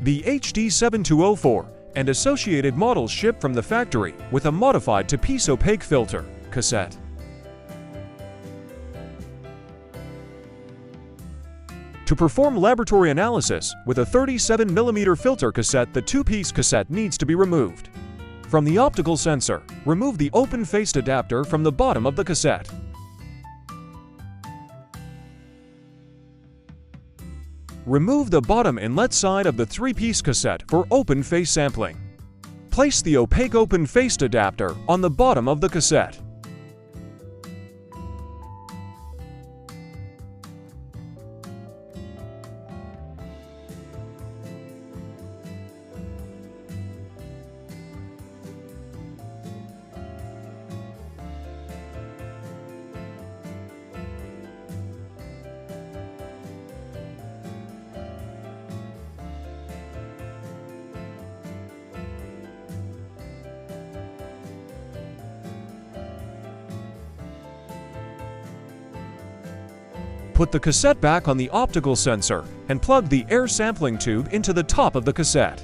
The HD-7204 and associated models ship from the factory with a modified two-piece opaque filter cassette. To perform laboratory analysis with a 37mm filter cassette, the two-piece cassette needs to be removed. From the optical sensor, remove the open-faced adapter from the bottom of the cassette. Remove the bottom inlet side of the three-piece cassette for open-face sampling. Place the opaque open-faced adapter on the bottom of the cassette. Put the cassette back on the optical sensor and plug the air sampling tube into the top of the cassette.